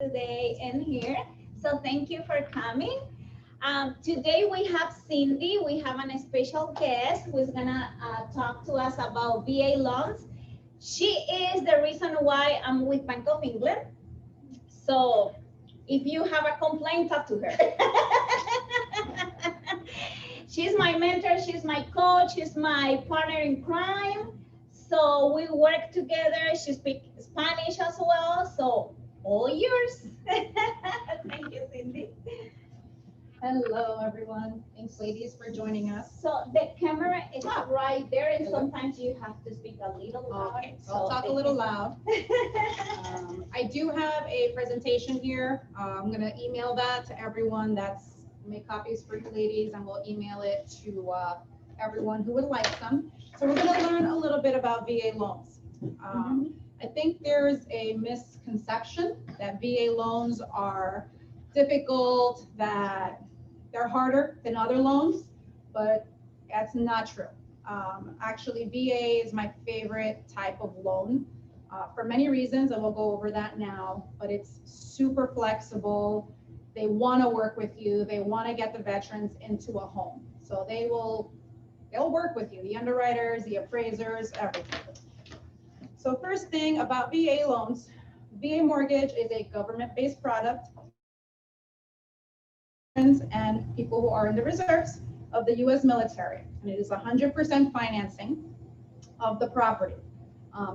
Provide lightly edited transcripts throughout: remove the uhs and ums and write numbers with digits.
today in here. So thank you for coming. Today we have Cindy. We have a special guest who is gonna talk to us about VA loans. She is the reason why I'm with Bank of England. So if you have a complaint, talk to her. She's my mentor. She's my coach. She's my partner in crime. So we work together. She speaks Spanish as well. So all yours. Thank you, Cindy. Hello, everyone. Thanks, ladies, for joining us. So the camera is right there, and sometimes you have to speak a little loud. Okay, so I'll talk a little loud. I do have a presentation here. I'm going to email that to everyone. Make copies for you ladies, and we'll email it to everyone who would like some. So we're going to learn a little bit about VA loans. I think there's a misconception that VA loans are difficult, that they're harder than other loans, but that's not true. Actually, VA is my favorite type of loan for many reasons, and we'll go over that now, but it's super flexible. They want to work with you. They want to get the veterans into a home. So they'll work with you, the underwriters, the appraisers, everything. So first thing about VA loans, VA mortgage is a government-based product and people who are in the reserves of the U.S. military, and it is 100% financing of the property.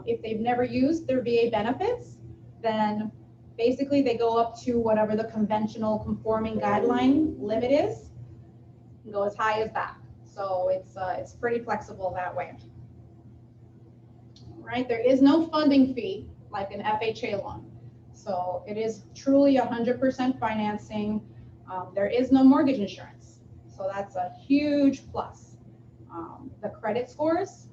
If they've never used their VA benefits, then basically they go up to whatever the conventional conforming guideline limit is, and go as high as that. So it's pretty flexible that way. Right? There is no funding fee like an FHA loan. So it is truly 100% financing. There is no mortgage insurance. So that's a huge plus. The credit scores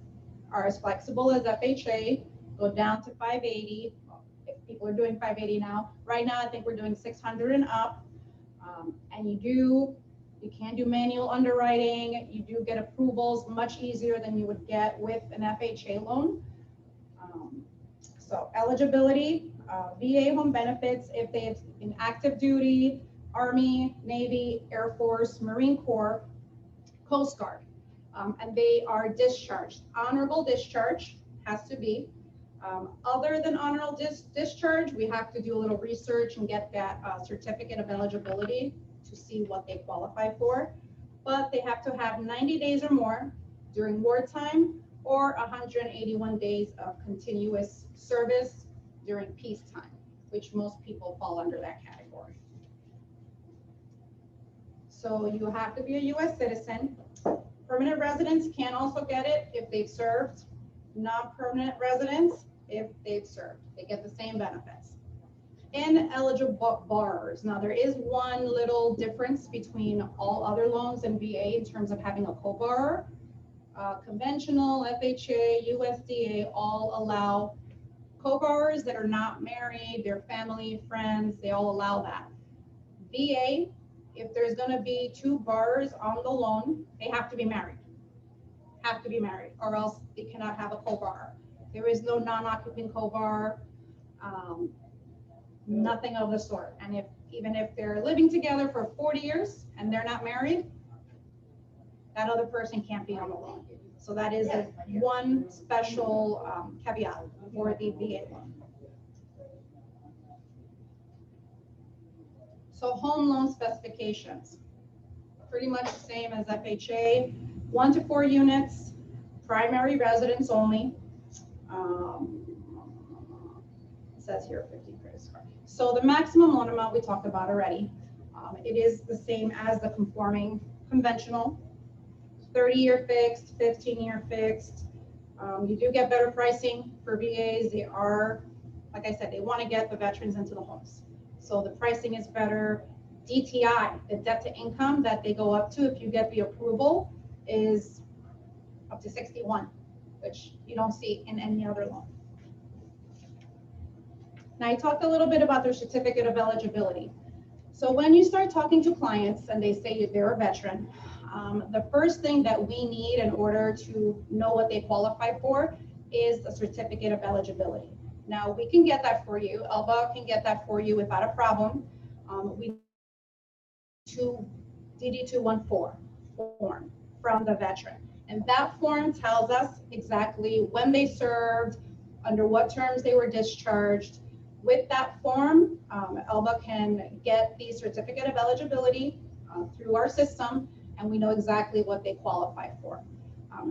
are as flexible as FHA, go down to 580. If people are doing 580 now. Right now, I think we're doing 600 and up. And you can do manual underwriting. You do get approvals much easier than you would get with an FHA loan. So eligibility, VA home benefits, if they have in active duty, Army, Navy, Air Force, Marine Corps, Coast Guard, and they are discharged. Honorable discharge has to be. Other than honorable discharge, we have to do a little research and get that certificate of eligibility to see what they qualify for. But they have to have 90 days or more during wartime or 181 days of continuous service during peacetime, which most people fall under that category. So you have to be a U.S. citizen. Permanent residents can also get it if they've served. Non-permanent residents, if they've served, they get the same benefits. Ineligible borrowers. Now there is one little difference between all other loans and VA in terms of having a co-borrower. Conventional, FHA, USDA all allow co-borrowers that are not married, their family, friends, they all allow that. VA, if there's going to be two borrowers on the loan, they have to be married. Or else they cannot have a co-borrower. There is no non-occupant co-borrower, nothing of the sort. And even if they're living together for 40 years and they're not married, that other person can't be on the loan. So that is one special caveat for the VA loan. So home loan specifications, pretty much the same as FHA, 1 to 4 units, primary residence only. It says here 50 credit score. So the maximum loan amount we talked about already. It is the same as the conforming conventional, 30-year fixed, 15-year fixed. You do get better pricing for VAs. They are, like I said, they want to get the veterans into the homes. So the pricing is better. DTI, the debt to income that they go up to if you get the approval, is up to 61, which you don't see in any other loan. Now I talked a little bit about their certificate of eligibility. So when you start talking to clients and they say they're a veteran, the first thing that we need in order to know what they qualify for is a certificate of eligibility. Now, we can get that for you. Elba can get that for you without a problem. We to DD-214 form from the veteran. And that form tells us exactly when they served, under what terms they were discharged. With that form, Elba can get the certificate of eligibility through our system, and we know exactly what they qualify for.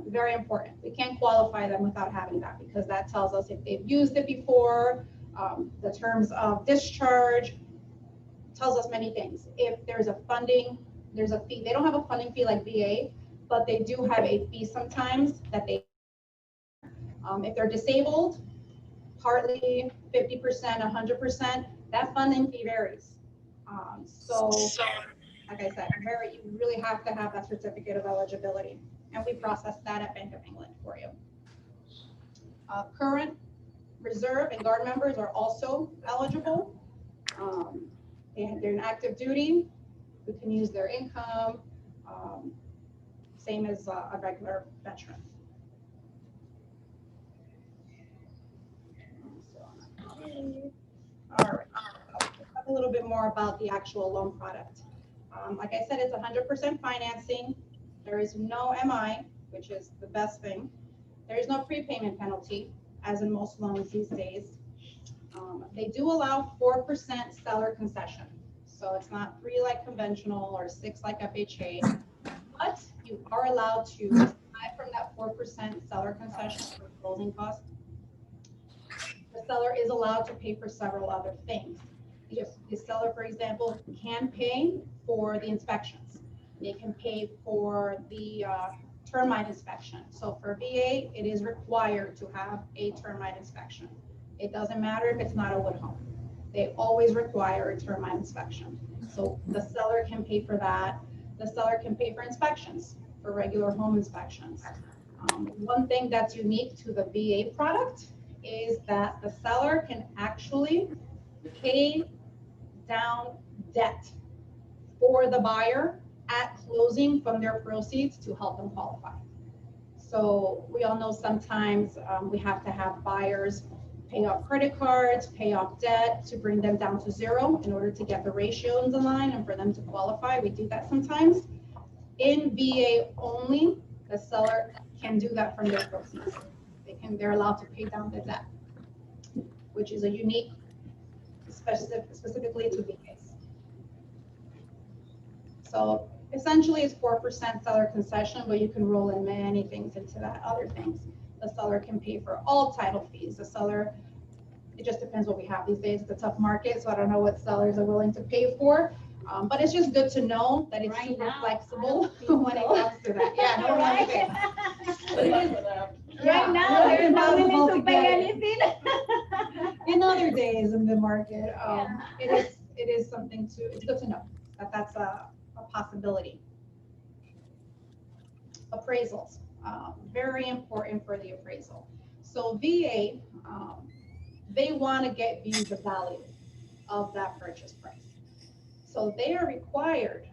Very important. We can't qualify them without having that, because that tells us if they've used it before, the terms of discharge, tells us many things. If there's a funding, there's a fee. They don't have a funding fee like VA, but they do have a fee sometimes that they, if they're disabled, partly 50%, 100%, that funding fee varies. So like I said, you really have to have that certificate of eligibility. And we process that at Bank of England for you. Current reserve and guard members are also eligible. They're in active duty. We can use their income, same as a regular veteran. All right, talk a little bit more about the actual loan product. Like I said, it's 100% financing. There is no MI, which is the best thing. There is no prepayment penalty, as in most loans these days. They do allow 4% seller concession. So it's not 3 like conventional or 6 like FHA, but you are allowed to, aside from that 4% seller concession for closing costs, the seller is allowed to pay for several other things. The seller, for example, can pay for the inspections. They can pay for the termite inspection. So for VA, it is required to have a termite inspection. It doesn't matter if it's not a wood home. They always require a termite inspection. So the seller can pay for that. The seller can pay for inspections, for regular home inspections. One thing that's unique to the VA product is that the seller can actually pay down debt for the buyer at closing from their proceeds to help them qualify. So we all know sometimes we have to have buyers pay off credit cards, pay off debt to bring them down to 0 in order to get the ratios in line and for them to qualify. We do that sometimes. In VA only, the seller can do that from their proceeds. They're allowed to pay down the debt, which is a unique, specifically to VAs. So essentially it's 4% seller concession, but you can roll in many things into that, other things. The seller can pay for all title fees. The seller, it just depends what we have these days. It's a tough market, so I don't know what sellers are willing to pay for. But it's just good to know that it's super flexible when it comes to that. Yeah, no, right now, there's no willing to pay anything. In other days in the market, it is something to, it's good to know that that's a possibility. Appraisals, very important for the appraisal. So VA, they want to get you the value of that purchase price. So they are required,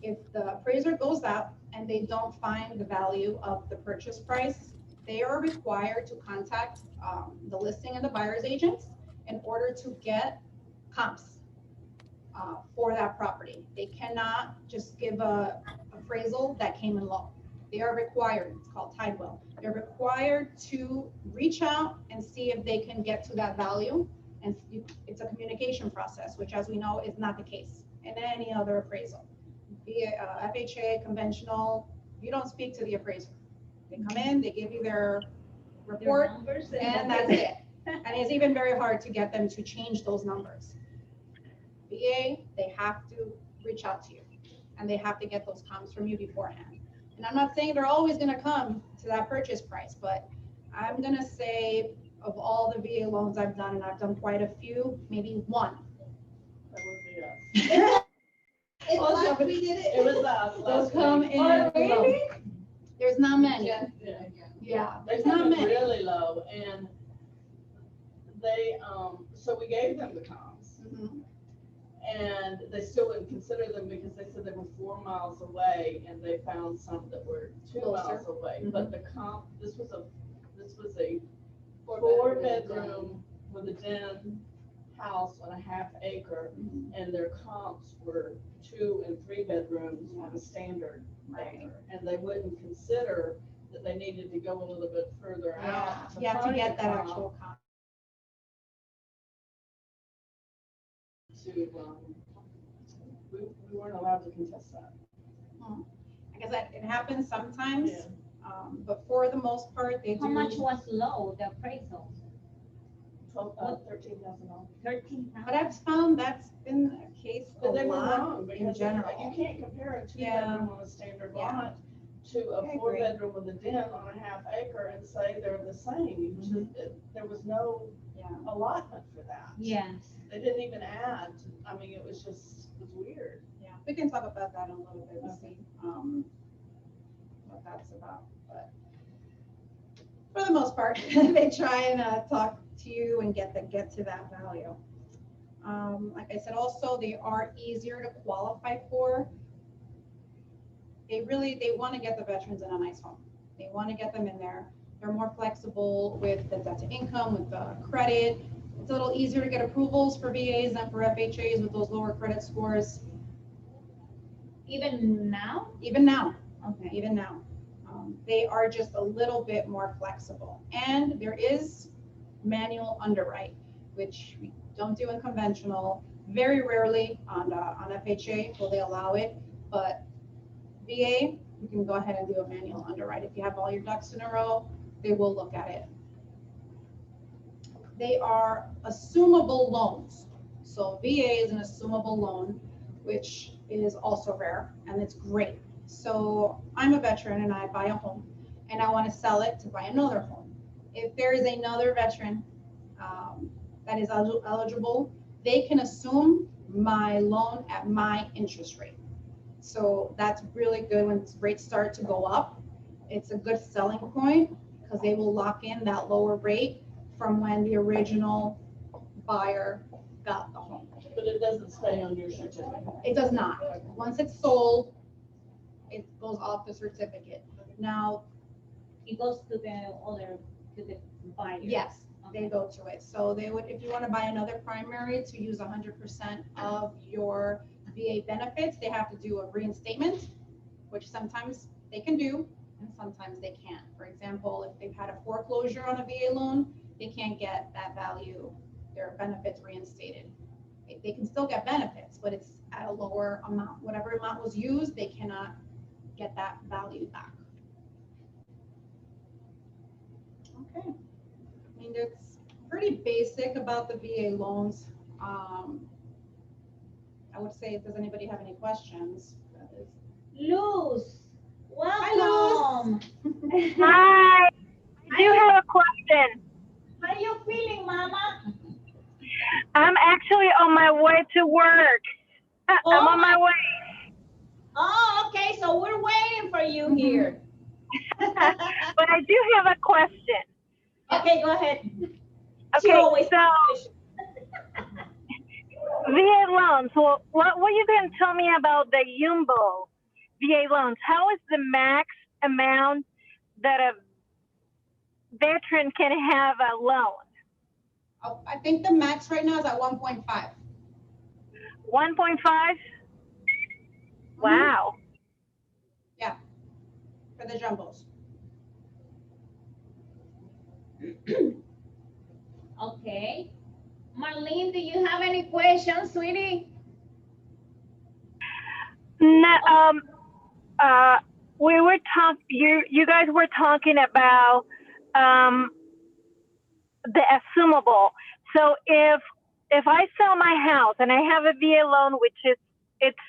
if the appraiser goes out and they don't find the value of the purchase price, they are required to contact the listing and the buyer's agents in order to get comps for that property. They cannot just give a appraisal that came in low. They are required, it's called Tidewell. They're required to reach out and see if they can get to that value. And it's a communication process, which as we know is not the case in any other appraisal. Be FHA, conventional, you don't speak to the appraiser. They come in, they give you their report, and that's it. And it's even very hard to get them to change those numbers. VA, they have to reach out to you, and they have to get those comps from you beforehand. And I'm not saying they're always going to come to that purchase price, but I'm going to say of all the VA loans I've done, and I've done quite a few, maybe one. That would be us. We did it. It was us. Those come in. Oh, really? There's not many. Yeah. There's They not come in many. really low, and they, so we gave them the comps, Mhm. and they still wouldn't consider them because they said they were 4 miles away, and they found some that were 2 Closer. miles away. Mhm. But the comp, this was a 4-bedroom with a den house on a half acre, and their comps were 2 and 3 bedrooms on a standard acre. And they wouldn't consider that they needed to go a little bit further out. Yeah, to find get a that comp actual comp. to, we weren't allowed to contest that. I guess that it happens sometimes, Yeah. but for the most part, they do. How much was low, the appraisal? $13,000. 13,000? But I've found that's been a case a But they were lot wrong, in because general. you can't compare a Yeah. 2 bedroom on a standard Yeah. lot to I a agree. 4 bedroom with a den on a half acre and say they're the same. You there was no Yeah. allotment for that. Yes. They didn't even add, I mean, it was just, it was weird. Yeah, we can talk about that in a little bit and see, what that's about, but for the most part, they try and, talk to you and get to that value. Like I said, also, they are easier to qualify for. They want to get the veterans in a nice home. They want to get them in there. They're more flexible with the debt to income, with the credit. It's a little easier to get approvals for VAs than for FHAs with those lower credit scores. Even now? Even now, Okay. even now. They are just a little bit more flexible. And there is manual underwrite, which we don't do in conventional. Very rarely on FHA will they allow it, but VA, you can go ahead and do a manual underwrite. If you have all your ducks in a row, they will look at it. They are assumable loans. So VA is an assumable loan, which is also rare, and it's great. So I'm a veteran and I buy a home and I want to sell it to buy another home. If there is another veteran that is eligible, they can assume my loan at my interest rate. So that's really good when rates start to go up. It's a good selling point because they will lock in that lower rate from when the original buyer got the home. But it doesn't stay on your certificate. It does not. Once it's sold, it goes off the certificate. Now, It goes to the other, to the buyer? yes, they go to it. So they would, if you want to buy another primary to use 100% of your VA benefits, they have to do a reinstatement, which sometimes they can do and sometimes they can't. For example, if they've had a foreclosure on a VA loan, they can't get that value, their benefits reinstated. They can still get benefits, but it's at a lower amount. Whatever amount was used, they cannot get that value back. Okay. I mean, it's pretty basic about the VA loans. I would say, does anybody have any questions? Luz, Hi, welcome. Hi, I do have a question. How you feeling, Mama? I'm actually on my way to work. I'm on my way. Oh, okay, so we're waiting for you here. But I do have a question. Okay, go ahead. She Okay, always so VA loans. Well, what you can tell me about the Jumbo VA loans? How is the max amount that a veteran can have a loan? Oh, I think the max right now is at 1.5. 1.5? Wow. Yeah, for the jumbos. Okay. Marlene, do you have any questions, sweetie? No, we were you guys were talking about the assumable. So if I sell my house and I have a VA loan, which it's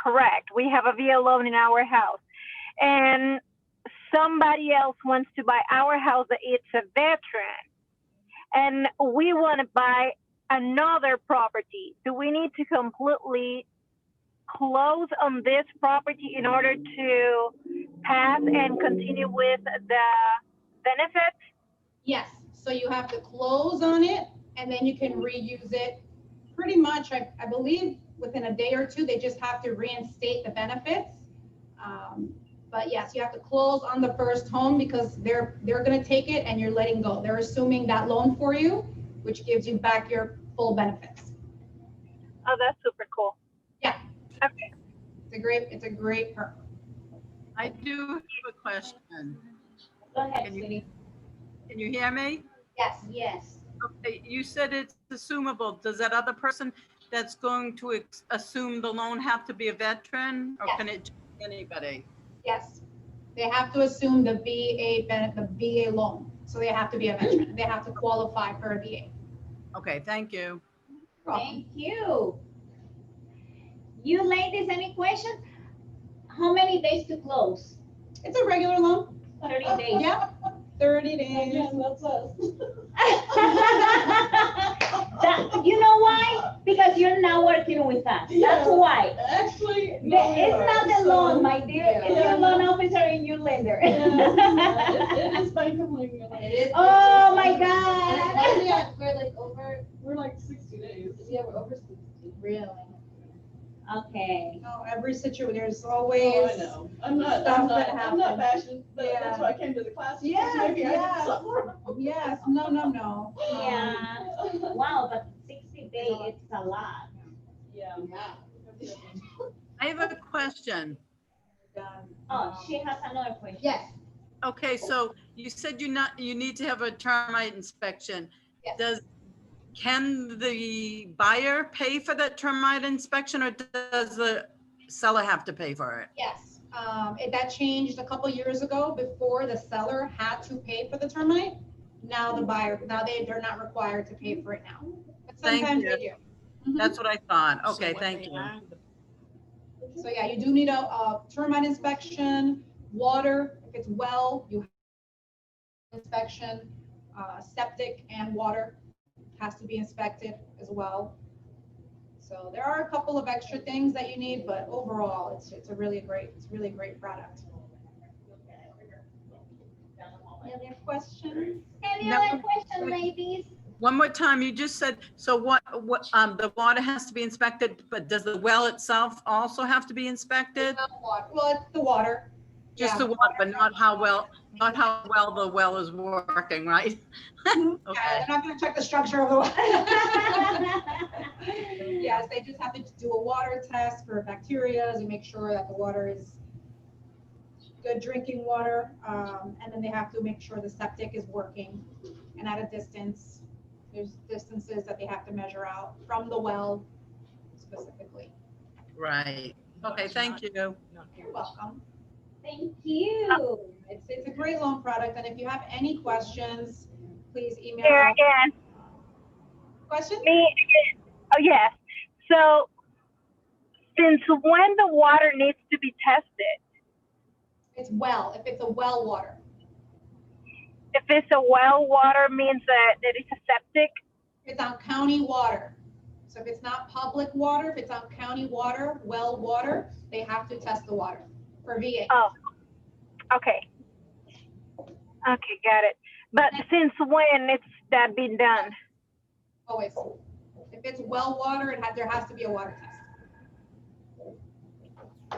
correct, we have a VA loan in our house, and somebody else wants to buy our house, it's a veteran, and we want to buy another property, do we need to completely close on this property in order to pass and continue with the benefits? Yes, so you have to close on it and then you can reuse it. Pretty much, I believe within a day or two, they just have to reinstate the benefits. But yes, you have to close on the first home because they're gonna take it and you're letting go. They're assuming that loan for you, which gives you back your full benefits. Oh, that's super cool. Yeah. Okay. It's a great perk. I do have a question. Go ahead, Can you- sweetie. Can you hear me? Yes. Yes. Okay, you said it's assumable. Does that other person that's going to assume the loan have to be a veteran, or can it be anybody? Yes. They have to assume the VA loan. So they have to be a veteran. They have to qualify for a VA. Okay, thank you. Thank you. You ladies, any questions? How many days to close? It's a regular loan. 30 days. Yeah, 30 days. Again, that's us. You know why? Because you're not working with us. That's Yeah. why. Actually, It's no, we not are. the So, loan, my dear. It's Yeah. your loan officer and your lender. It is Bank of Lincoln. Oh, my And God. we're like over, We're like 60 days. yeah, we're over 60. Really? Okay. No, every situation, there's Oh, always. I know. I'm not Stuff that bashing, but Yeah. that's why I came to the class. because Yes, Maybe I yes. did something wrong. Yes, no. Yeah. Wow, but 60 days, it's a lot. Yeah. I have a question. Oh, she has another question. Yes, Okay, so you said you need to have a termite inspection. yes. Can the buyer pay for that termite inspection, or does the seller have to pay for it? Yes, that changed a couple years ago. Before, the seller had to pay for the termite. Now they're not required to pay for it now. But Thank sometimes you. they do. Mhm. That's what I thought. Okay, thank you. So yeah, you do need a termite inspection, water, if it's well, you have inspection, septic and water has to be inspected as well. So there are a couple of extra things that you need, but overall, it's a really great product. Any other questions? Any No. other question, ladies? One more time, you just said, so what, the water has to be inspected, but does the well itself also have to be inspected? Well, it's the water. Just Yeah. the water, but not how well the well is working, right? Yeah, Okay, they're not gonna check the structure of the water. Yes, they just have to do a water test for bacteria to make sure that the water is good drinking water. And then they have to make sure the septic is working and at a distance. There's distances that they have to measure out from the well specifically. right. Okay, thank you. You're welcome. Thank you. It's a great loan product. And if you have any questions, please email. Here again, Question? me again. Oh, yes. So since when the water needs to be tested? It's well, if it's a well water. If it's a well water means that it's a septic? It's on county water. So if it's not public water, if it's on county water, well water, they have to test the water for VA. Oh, okay. Okay, got it. But since when it's that been done? Always. If it's well water, there has to be a water test.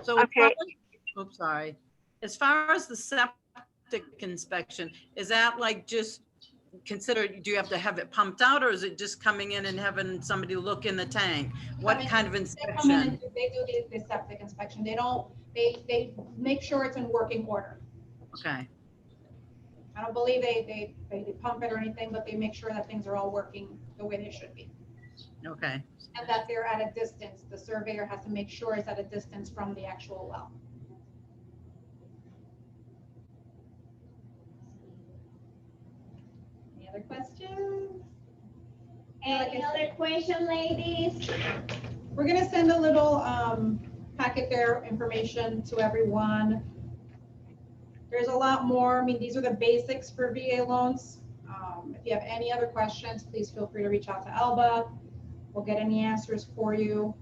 So, as Okay. far as- oops, sorry. As far as the septic inspection, is that like just considered, do you have to have it pumped out, or is it just coming in and having somebody look in the tank? What Come in- kind of They come in inspection? and they do the septic inspection. They make sure it's in working order. Okay, I don't believe they pump it or anything, but they make sure that things are all working the way they should be. okay. And that they're at a distance. The surveyor has to make sure it's at a distance from the actual well. Any other questions? Any other question, ladies? We're gonna send a little packet there, information to everyone. There's a lot more. I mean, these are the basics for VA loans. If you have any other questions, please feel free to reach out to Alba. We'll get any answers for you.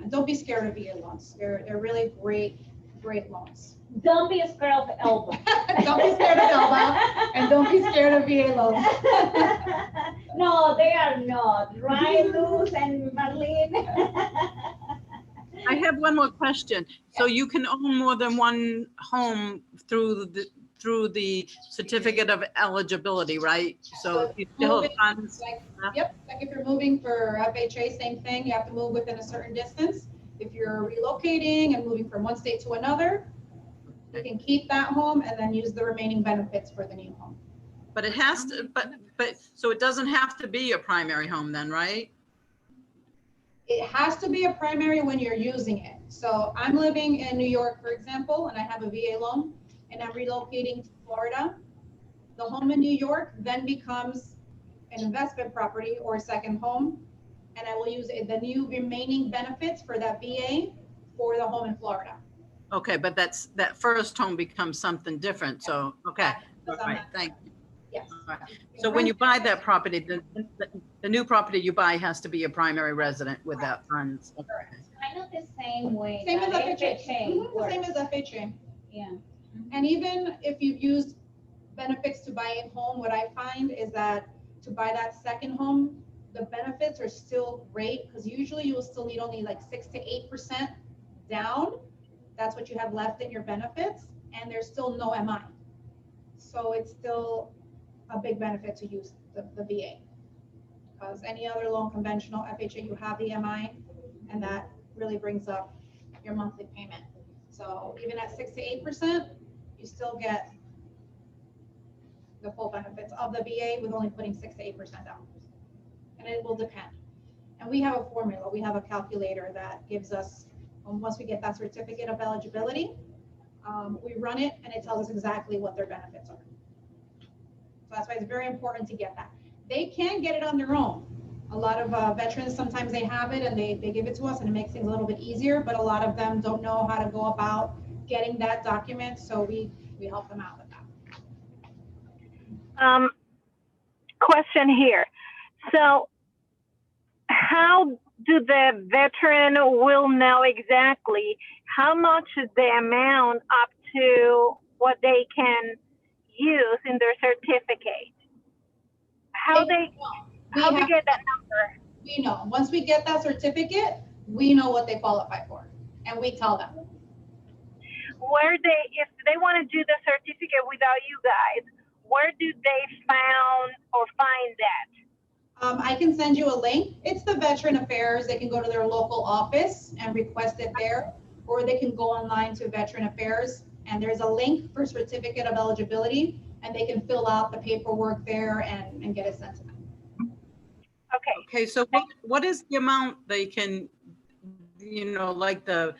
And don't be scared of VA loans. They're really great loans. Don't be scared of Elba. Don't be scared of Elba, and don't be scared of VA loans. No, they are not. Right, Luz and Marlene? I have one more question. So you can own more than one home through the certificate of eligibility, right? So you still have funds. Yep, like if you're moving for FHA, same thing, you have to move within a certain distance. If you're relocating and moving from one state to another, you can keep that home and then use the remaining benefits for the new home. But it has to, but, so it doesn't have to be your primary home then, right? It has to be a primary when you're using it. So I'm living in New York, for example, and I have a VA loan, and I'm relocating to Florida. The home in New York then becomes an investment property or a second home, and I will use the new remaining benefits for that VA for the home in Florida. Okay, but that first home becomes something different, so, okay, all right, thank you. Yes. All right. So when you buy that property, the new property you buy has to be a primary resident with that funds. Okay. Kind of the same way. Same as that FHA. FHA works. Same as FHA. Yeah. And even if you've used benefits to buy a home, what I find is that to buy that second home, the benefits are still great because usually you will still need only like 6 to 8% down. That's what you have left in your benefits, and there's still no MI. So it's still a big benefit to use the VA. Because any other loan, conventional, FHA, you have the MI, and that really brings up your monthly payment. So even at 6 to 8%, you still get the full benefits of the VA with only putting 6 to 8% down. And it will depend. And we have a formula, we have a calculator that gives us, once we get that certificate of eligibility, we run it and it tells us exactly what their benefits are. So that's why it's very important to get that. They can get it on their own. A lot of veterans, sometimes they have it and they give it to us and it makes things a little bit easier, but a lot of them don't know how to go about getting that document, so we help them out with that. Question here. So how do the veteran will know exactly how much is the amount up to what they can use in their certificate? How they get that number? We know. Once we get that certificate, we know what they qualify for, and we tell them. Where if they want to do the certificate without you guys, where do they find that? I can send you a link. It's the Veteran Affairs. They can go to their local office and request it there, or they can go online to Veteran Affairs, and there's a link for certificate of eligibility, and they can fill out the paperwork there and get it sent to them. Okay, so what is the amount they can, like the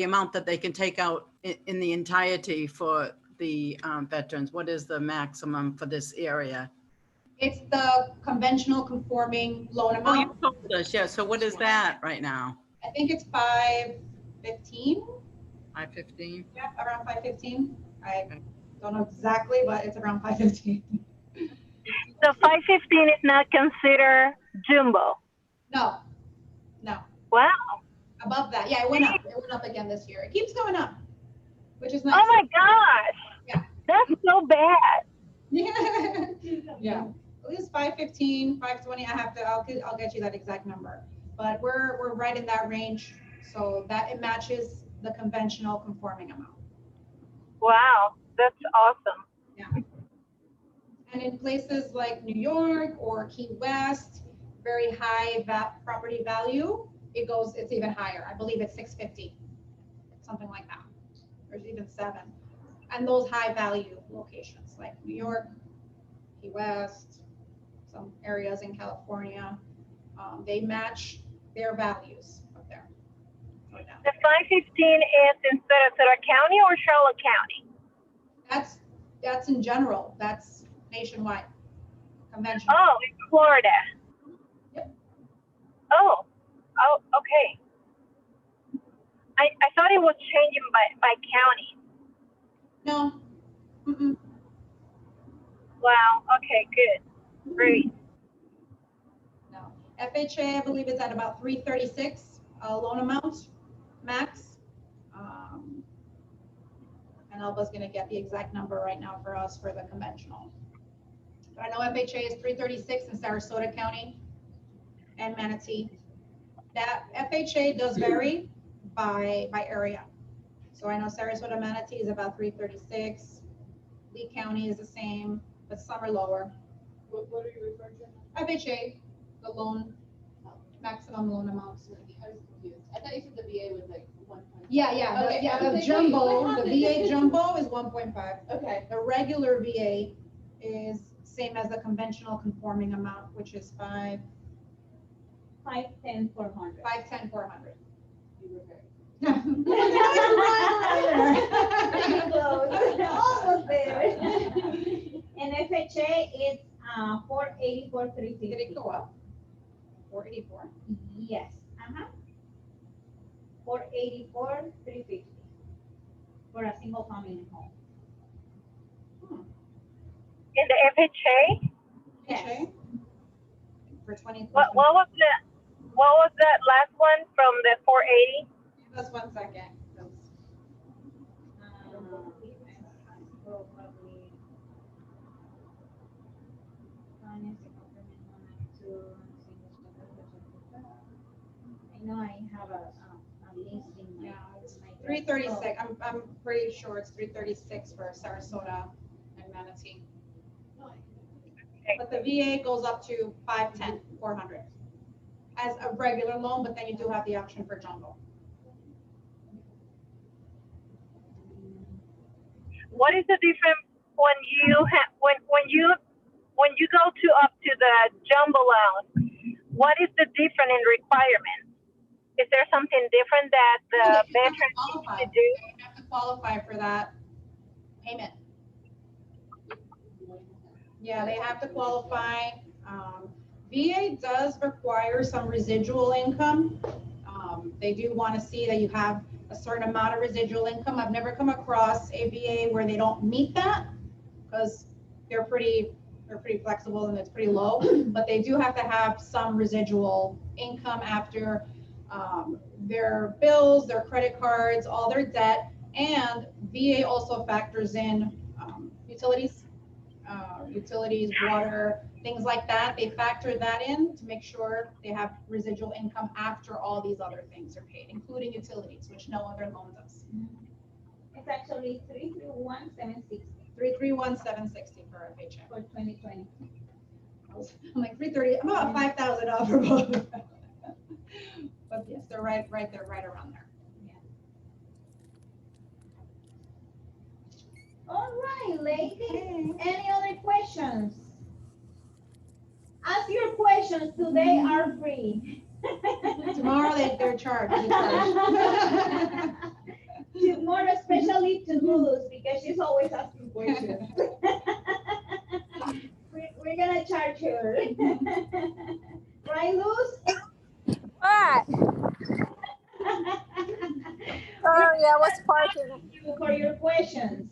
amount that they can take out in the entirety for the veterans? What is the maximum for this area? It's the conventional conforming loan Oh, you amount. told us, yeah. So what is that right now? I think it's 515. 515? Yeah, around 515. I don't know exactly, but it's around 515. So 515 is not considered jumbo? No. Wow. Above that, yeah, it went up. It went up again this year. It keeps going up, which is nice. Oh my gosh. Yeah. That's so bad. Yeah. At least 515, 520. I'll get you that exact number. But we're right in that range, so that it matches the conventional conforming amount. Wow, that's awesome. Yeah. And in places like New York or Key West, very high property value, it's even higher. I believe it's 650, something like that. There's even 7. And those high value locations like New York, Key West, some areas in California, they match their values up there. The 515 is in Sarasota County or Charlotte County? That's in general. That's nationwide. Conventional. Oh, in Florida. Yep. Oh, okay. I thought it was changing by county. No. Mm-mm. Wow. Okay. Good. Great. No. FHA, I believe, is at about 336 loan amount max. And Alba's going to get the exact number right now for us for the conventional. But I know FHA is 336 in Sarasota County and Manatee. That FHA does vary by area. So I know Sarasota Manatee is about 336. Lee County is the same, but some are lower. What are you referring to? FHA, the loan, maximum loan amounts. I was confused. I thought you said the VA was like 1. Yeah, Okay, I the was like, wait, jumbo, what the happened? VA jumbo is 1.5. Okay. The regular VA is same as the conventional conforming amount, which is 5, 510, 400. 510, 400. You were very. Close. Almost there. And FHA, it's 484, Did 350. it go up? 484? Yes, 484, 350 for a single family home. In the FHA, FHA? For 20. what was that last one from the 480? Give us 1 second. Probably I know I have a list in my. Yeah, it's my 336. I'm pretty sure it's 336 for Sarasota and Manatee. But the VA goes up to 510, 400 as a regular loan, but then you do have the option for jumbo. What is the difference when you have when you go to up to the jumbo loan? What is the difference in requirements? Is there something different that the You have to veteran qualify. needs to do? You have to qualify for that payment. Yeah, they have to qualify. VA does require some residual income. They do want to see that you have a certain amount of residual income. I've never come across a VA where they don't meet that because they're pretty flexible and it's pretty low, but they do have to have some residual income after their bills, their credit cards, all their debt, and VA also factors in utilities, water, things like that. They factor that in to make sure they have residual income after all these other things are paid, including utilities, which no other loan does. It's actually 331,760 331,760 for FHA. for 2020. I'm like 330. I'm about 5,000 off for both. But yes, they're right there, right around there. All right, ladies. Any other questions? Ask your questions. Today are free. Tomorrow they're charged. More especially to Luz because she's always asking questions. We're gonna charge her. Right, Luz? What? Sorry, I was parking. For your questions.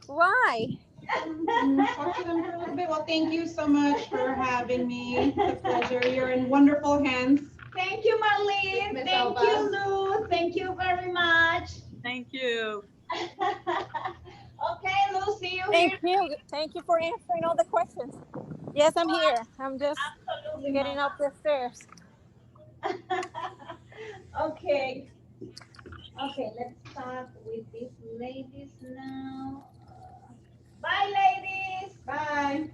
Why? Talk to them for a little bit. Well, thank you so much for having me. It's a pleasure. You're in wonderful hands. Thank you, Marlene. Miss Thank Elba. you, Luz. Thank you very much. Thank you. Okay, Luz, see you Thank here. you. Thank you for answering all the questions. Yes, I'm here. I'm just Absolutely, getting Mama. up the stairs. Okay. Okay, let's start with these ladies now. Bye, ladies. Bye.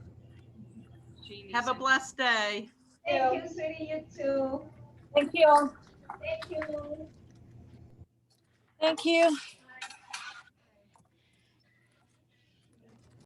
Have a blessed day. Thank you, sweetie. You too. Thank you. Thank you. Thank you.